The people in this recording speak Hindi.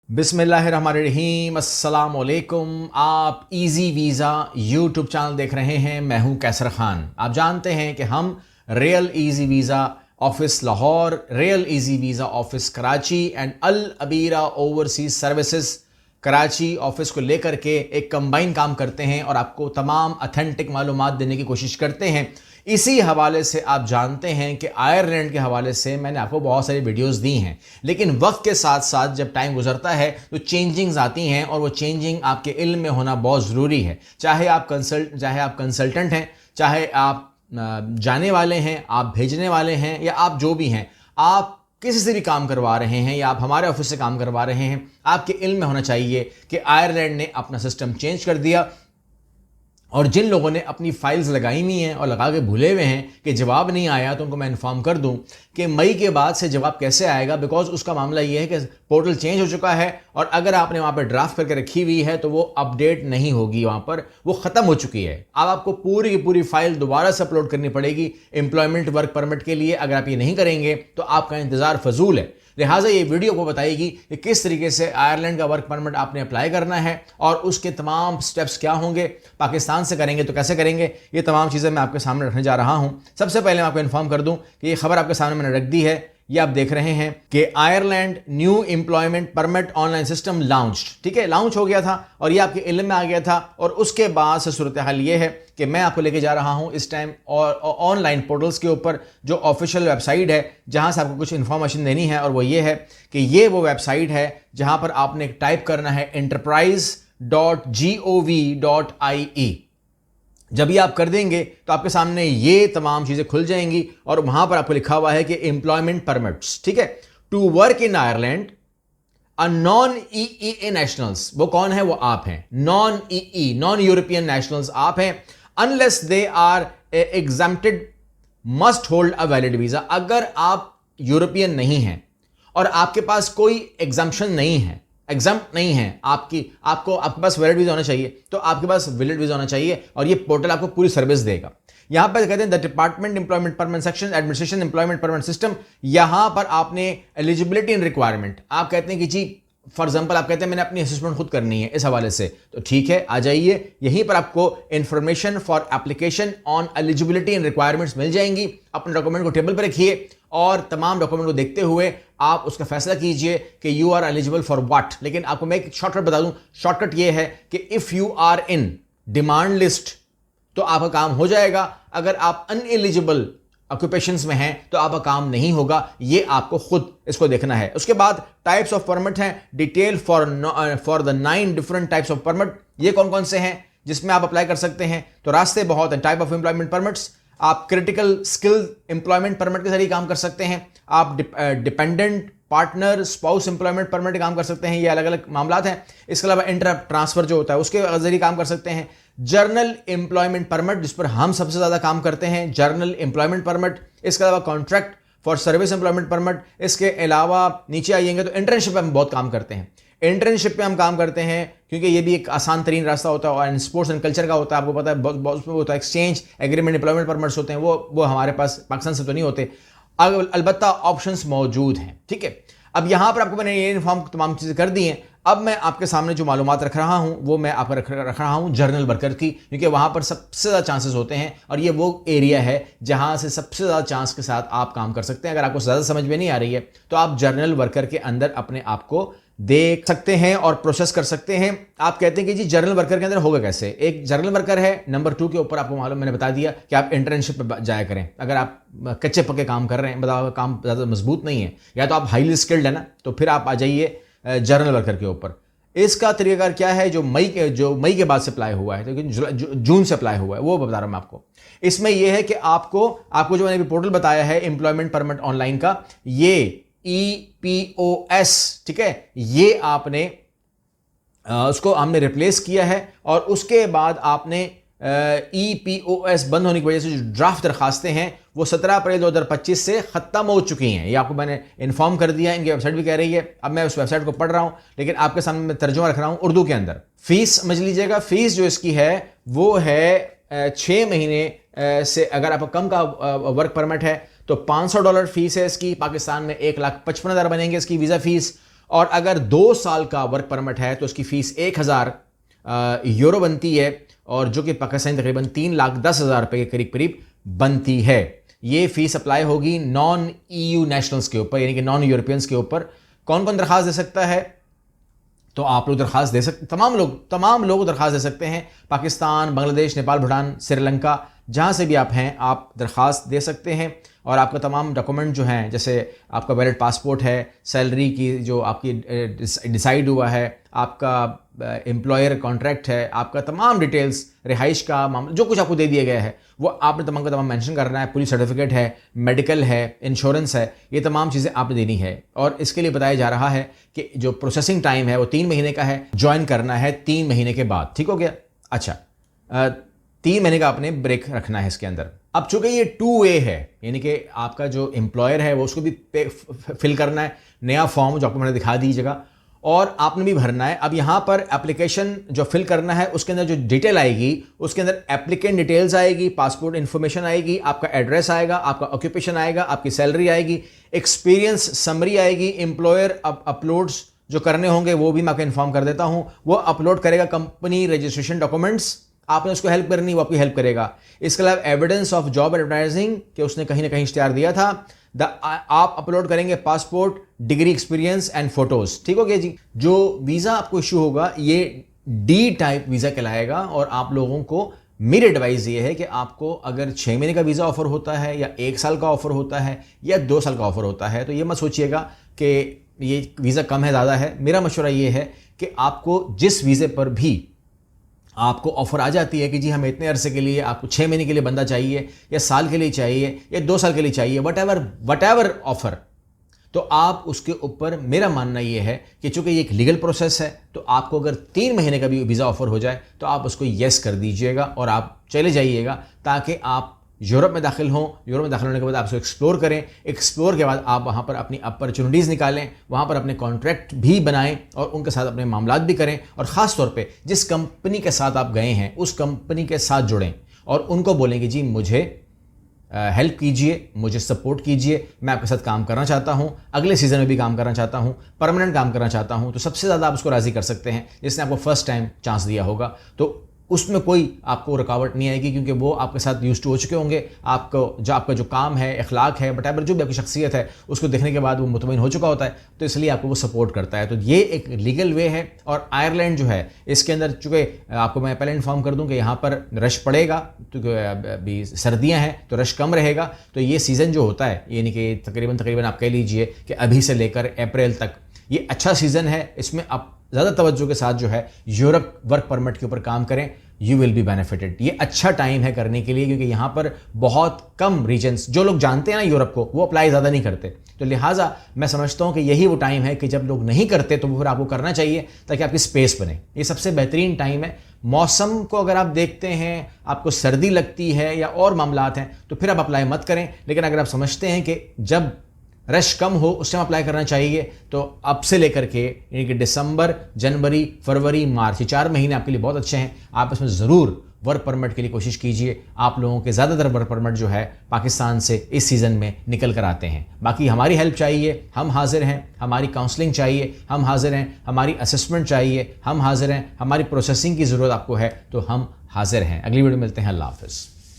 बिस्मिल्लाहिर्रहमानिर्रहीम, अस्सलाम वालेकुम। आप इजी वीज़ा यूट्यूब चैनल देख रहे हैं। मैं हूं कैसर खान। आप जानते हैं कि हम real easy visa office Lahore, real easy visa office Karachi and Al Abira overseas services Karachi office को लेकर के एक कंबाइन काम करते हैं और आपको तमाम अथेंटिक मालूमात देने की कोशिश करते हैं। इसी हवाले से आप जानते हैं कि आयरलैंड के हवाले से मैंने आपको बहुत सारी वीडियोस दी हैं, लेकिन वक्त के साथ साथ जब टाइम गुजरता है तो चेंजिंग्स आती हैं और वो चेंजिंग आपके इल्म में होना बहुत ज़रूरी है। चाहे आप कंसल्टेंट हैं, चाहे आप जाने वाले हैं, आप भेजने वाले हैं, या आप जो भी हैं, आप किसी से भी काम करवा रहे हैं या आप हमारे ऑफिस से काम करवा रहे हैं, आपके इल्म में होना चाहिए कि आयरलैंड ने अपना सिस्टम चेंज कर दिया। और जिन लोगों ने अपनी फाइल्स लगाई हुई हैं और लगा के भूले हुए हैं कि जवाब नहीं आया, तो उनको मैं इन्फॉर्म कर दूं कि मई के बाद से जवाब कैसे आएगा। बिकॉज उसका मामला ये है कि पोर्टल चेंज हो चुका है और अगर आपने वहाँ पर ड्राफ्ट करके रखी हुई है तो वो अपडेट नहीं होगी, वहाँ पर वो ख़त्म हो चुकी है। अब आपको पूरी की पूरी फाइल दोबारा से अपलोड करनी पड़ेगी एम्प्लॉयमेंट वर्क परमिट के लिए। अगर आप ये नहीं करेंगे तो आपका इंतज़ार फजूल है। लिहाजा ये वीडियो को बताएगी कि किस तरीके से आयरलैंड का वर्क परमिट आपने अप्लाई करना है और उसके तमाम स्टेप्स क्या होंगे। पाकिस्तान से करेंगे तो कैसे करेंगे, ये तमाम चीज़ें मैं आपके सामने रखने जा रहा हूं। सबसे पहले मैं आपको इन्फॉर्म कर दूं कि ये खबर आपके सामने मैंने रख दी है। ये आप देख रहे हैं कि Ireland new employment permit online system launch, ठीक है, लॉन्च हो गया था और ये आपके इल्म में आ गया था। और उसके बाद से सूरत हाल ये है कि मैं आपको लेके जा रहा हूं इस टाइम और ऑनलाइन पोर्टल्स के ऊपर, जो ऑफिशियल वेबसाइट है जहां से आपको कुछ इंफॉर्मेशन देनी है। और वो ये है कि ये वो वेबसाइट है जहां पर आपने टाइप करना है enterprise.gov.ie। जब ये आप कर देंगे तो आपके सामने ये तमाम चीज़ें खुल जाएंगी और वहां पर आपको लिखा हुआ है कि एम्प्लॉयमेंट परमिट्स, ठीक है, to work in Ireland a non EEA nationals. वो कौन है? वो आप हैं। Non EE, non European nationals आप हैं। Unless they are exempted must hold a valid visa. अगर आप यूरोपियन नहीं हैं और आपके पास कोई एग्जम्पशन नहीं है, एग्जाम्प्ट नहीं है, आपके पास वैलिड वीजा होना चाहिए, तो आपके पास वैलिड वीजा होना चाहिए और ये पोर्टल आपको पूरी सर्विस देगा। यहां पर कहते हैं the department employment permit section administration employment permit system. यहां पर आपने एलिजिबिलिटी एंड रिक्वायरमेंट, आप कहते हैं कि जी फॉर एग्जाम्पल आप कहते हैं मैंने अपनी असेसमेंट खुद करनी है इस हवाले से, तो ठीक है, आ जाइए। यहीं पर आपको information for application on eligibility and requirements मिल जाएंगी। अपने डॉक्यूमेंट को टेबल पर रखिए और तमाम डॉक्यूमेंट को देखते हुए आप उसका फैसला कीजिए कि you are eligible for what. लेकिन आपको मैं एक शॉर्टकट बता दूं, शॉर्टकट ये है कि if you are in demand list तो आपका काम हो जाएगा। अगर आप अनएलिजिबल ऑक्यूपेशंस में हैं तो आपका काम नहीं होगा। ये आपको खुद इसको देखना है। उसके बाद टाइप्स ऑफ परमिट हैं, detail for the 9 different types of permit. ये कौन कौन से हैं जिसमें आप अप्लाई कर सकते हैं? तो रास्ते बहुत हैं। टाइप ऑफ एम्प्लॉयमेंट परमिट्स, आप क्रिटिकल स्किल एम्प्लॉयमेंट परमिट के जरिए काम कर सकते हैं। आप dependent partner spouse employment permit काम कर सकते हैं। ये अलग अलग मामलात हैं। इसके अलावा इंटर ट्रांसफर जो होता है उसके जरिए काम कर सकते हैं। जर्नल एम्प्लॉयमेंट परमिट, जिस पर हम सबसे ज्यादा काम करते हैं, जर्नल एम्प्लॉयमेंट परमिट। इसके अलावा contract for service employment permit. इसके अलावा नीचे आइएंगे तो इंटर्नशिप पे हम बहुत काम करते हैं। इंटर्नशिप पे हम काम करते हैं क्योंकि ये भी एक आसान तरीन रास्ता होता है और स्पोर्ट्स एंड कल्चर का होता है। आपको पता है बहुत उसमें होता है एक्सचेंज एग्रीमेंट एम्प्लॉयमेंट परमिट्स होते हैं, वो हमारे पास पाकिस्तान से तो नहीं होते। अलबत्ता ऑप्शंस मौजूद हैं, ठीक है। अब यहां पर आपको मैंने ये इन्फॉर्म तमाम चीजें कर दी हैं। अब मैं आपके सामने जो मालूमात रख रहा हूं वो मैं आपको रख रहा हूं जर्नल वर्कर की, क्योंकि वहां पर सबसे ज्यादा चांसेस होते हैं और ये वो एरिया है जहां से सबसे ज्यादा चांस के साथ आप काम कर सकते हैं। अगर आपको ज्यादा समझ में नहीं आ रही है तो आप जर्नल वर्कर के अंदर अपने आप को देख सकते हैं और प्रोसेस कर सकते हैं। आप कहते हैं कि जी जर्नल वर्कर के अंदर होगा कैसे? एक जर्नल वर्कर है, नंबर 2 के ऊपर आपको मालूम मैंने बता दिया कि आप इंटर्नशिप पे जाया करें। अगर आप कच्चे पक्के काम कर रहे हैं, बताओ काम ज़्यादा मजबूत नहीं है, या तो आप हाईली स्किल्ड है ना, तो फिर आप आ जाइए जर्नल वर्कर के ऊपर। इसका तरीकाकार क्या है? जो मई के बाद से अप्लाई हुआ है, लेकिन जून से अप्लाई हुआ है, वो बता रहा हूं मैं आपको। इसमें यह है कि आपको जो मैंने पोर्टल बताया है एम्प्लॉयमेंट परमिट ऑनलाइन का, ये EPOS, ठीक है, ये आपने उसको हमने रिप्लेस किया है और उसके बाद आपने EPOS बंद होने की वजह से जो ड्राफ्ट दरखास्तें हैं वो 17 अप्रैल 2025 से ख़त्म हो चुकी हैं। ये आपको मैंने इन्फॉर्म कर दिया है, इनकी वेबसाइट भी कह रही है। अब मैं उस वेबसाइट को पढ़ रहा हूँ, लेकिन आपके सामने मैं तर्जुमा रख रहा हूँ उर्दू के अंदर। फीस समझ लीजिएगा, फीस जो इसकी है वो है 6 महीने से अगर आपका कम का वर्क परमिट है तो $500 फीस है इसकी। पाकिस्तान में 1,55,000 बनेंगे इसकी वीज़ा फीस। और अगर 2 साल का वर्क परमिट है तो उसकी फीस 1000 यूरो बनती है, और जो कि पाकिस्तानी तकरीबन 3,10,000 रुपये के करीब करीब बनती है। ये फीस अप्लाई होगी नॉन EU नेशनल्स के ऊपर, यानी कि नॉन यूरोपियंस के ऊपर। कौन कौन दरखास्त दे सकता है? तो आप लोग दरखास्त दे सकते, तमाम लोग दरखास्त दे सकते हैं। पाकिस्तान, बांग्लादेश, नेपाल, भूटान, श्रीलंका, जहाँ से भी आप हैं आप दरखास्त दे सकते हैं। और आपका तमाम डॉक्यूमेंट जो हैं, जैसे आपका वैलिड पासपोर्ट है, सैलरी की जो आपकी डिसाइड हुआ है, आपका एम्प्लॉयर कॉन्ट्रैक्ट है, आपका तमाम डिटेल्स, रिहाइश का मामला, जो कुछ आपको दे दिया गया है वो आपने तमाम का तमाम मेंशन करना है। पुलिस सर्टिफिकेट है, मेडिकल है, इंश्योरेंस है, ये तमाम चीज़ें आपने देनी है। और इसके लिए बताया जा रहा है कि जो प्रोसेसिंग टाइम है वो 3 महीने का है, ज्वाइन करना है 3 महीने के बाद। ठीक हो गया? अच्छा, 3 महीने का आपने ब्रेक रखना है इसके अंदर। अब चूंकि ये 2 वे है, यानी कि आपका जो एम्प्लॉयर है वो उसको भी फिल करना है, नया फॉर्म जो आपको मैंने दिखा दीजिएगा, और आपने भी भरना है। अब यहाँ पर एप्लीकेशन जो फिल करना है उसके अंदर जो डिटेल आएगी, उसके अंदर एप्लीकेंट डिटेल्स आएगी, पासपोर्ट इन्फॉर्मेशन आएगी, आपका एड्रेस आएगा, आपका ऑक्यूपेशन आएगा, आपकी सैलरी आएगी, एक्सपीरियंस समरी आएगी, एम्प्लॉयर अपलोड्स जो करने होंगे वो भी मैं आपको इन्फॉर्म कर देता हूँ। वो अपलोड करेगा कंपनी रजिस्ट्रेशन डॉक्यूमेंट्स, आपने उसको हेल्प करनी, वो आपकी हेल्प करेगा। इसके अलावा एविडेंस ऑफ जॉब एडवर्टाइजिंग कि उसने कहीं ना कहीं इश्तिहार दिया था, आप अपलोड करेंगे passport, degree, experience and photos. ठीक हो गया जी? जो वीज़ा आपको इशू होगा ये D टाइप वीज़ा कहलाएगा। और आप लोगों को मेरी एडवाइस ये है कि आपको अगर 6 महीने का वीज़ा ऑफर होता है, या 1 साल का ऑफर होता है, या 2 साल का ऑफर होता है, तो ये मत सोचिएगा कि ये वीज़ा कम है, ज़्यादा है। मेरा मशवरा ये है कि आपको जिस वीज़े पर भी आपको ऑफर आ जाती है कि जी हमें इतने अरसे के लिए, आपको 6 महीने के लिए बंदा चाहिए, या साल के लिए चाहिए, या 2 साल के लिए चाहिए, वट एवर ऑफर, तो आप उसके ऊपर, मेरा मानना ये है कि चूंकि ये एक लीगल प्रोसेस है, तो आपको अगर 3 महीने का भी वीज़ा ऑफर हो जाए तो आप उसको येस कर दीजिएगा और आप चले जाइएगा, ताकि आप यूरोप में दाखिल हों। यूरोप में दाखिल होने के बाद आप उसको एक्सप्लोर करें, एक्सप्लोर के बाद आप वहाँ पर अपनी अपॉर्चुनिटीज़ निकालें, वहाँ पर अपने कॉन्ट्रैक्ट भी बनाएं और उनके साथ अपने मामलात भी करें। और ख़ास तौर पे जिस कंपनी के साथ आप गए हैं उस कंपनी के साथ जुड़ें और उनको बोलें कि जी मुझे हेल्प कीजिए, मुझे सपोर्ट कीजिए, मैं आपके साथ काम करना चाहता हूँ, अगले सीज़न में भी काम करना चाहता हूँ, परमानेंट काम करना चाहता हूँ। तो सबसे ज़्यादा आप उसको राज़ी कर सकते हैं जिसने आपको फर्स्ट टाइम चांस दिया होगा। तो उसमें कोई आपको रुकावट नहीं आएगी, क्योंकि वो आपके साथ यूज़ टू हो चुके होंगे। आपका जो काम है, अखलाक है, वटेवर जो भी आपकी शख्सियत है, उसको देखने के बाद वो मुतमईन हो चुका होता है, तो इसलिए आपको वो सपोर्ट करता है। तो ये एक लीगल वे है। और आयरलैंड जो है इसके अंदर, चूँकि आपको मैं पहले इन्फॉर्म कर दूँ कि यहाँ पर रश पड़ेगा, क्योंकि अभी सर्दियाँ हैं तो रश कम रहेगा। तो ये सीज़न जो होता है, यानी कि तकरीबन आप कह लीजिए कि अभी से लेकर अप्रैल तक ये अच्छा सीज़न है। इसमें आप ज़्यादा तवज्जो के साथ जो है यूरोप वर्क परमिट के ऊपर काम करें, यू विल बी बेनिफिटेड। ये अच्छा टाइम है करने के लिए, क्योंकि यहाँ पर बहुत कम रीजन्स, जो लोग जानते हैं ना यूरोप को, वो अप्लाई ज़्यादा नहीं करते। तो लिहाजा मैं समझता हूँ कि यही वो टाइम है कि जब लोग नहीं करते तो फिर आपको करना चाहिए, ताकि आपकी स्पेस बने। ये सबसे बेहतरीन टाइम है। मौसम को अगर आप देखते हैं, आपको सर्दी लगती है या और मामलात हैं, तो फिर आप अप्लाई मत करें। लेकिन अगर आप समझते हैं कि जब रश कम हो उस टाइम अप्लाई करना चाहिए, तो अब से लेकर के यानी कि दिसंबर, जनवरी, फरवरी, मार्च, ये 4 महीने आपके लिए बहुत अच्छे हैं। आप इसमें ज़रूर वर्क परमिट के लिए कोशिश कीजिए। आप लोगों के ज़्यादातर वर्क परमिट जो है पाकिस्तान से इस सीज़न में निकल कर आते हैं। बाकी हमारी हेल्प चाहिए, हम हाजिर हैं। हमारी काउंसलिंग चाहिए, हम हाजिर हैं। हमारी असेसमेंट चाहिए, हम हाजिर हैं। हमारी प्रोसेसिंग की ज़रूरत आपको है तो हम हाजिर हैं। अगली वीडियो में मिलते हैं। अल्लाह हाफ़िज़।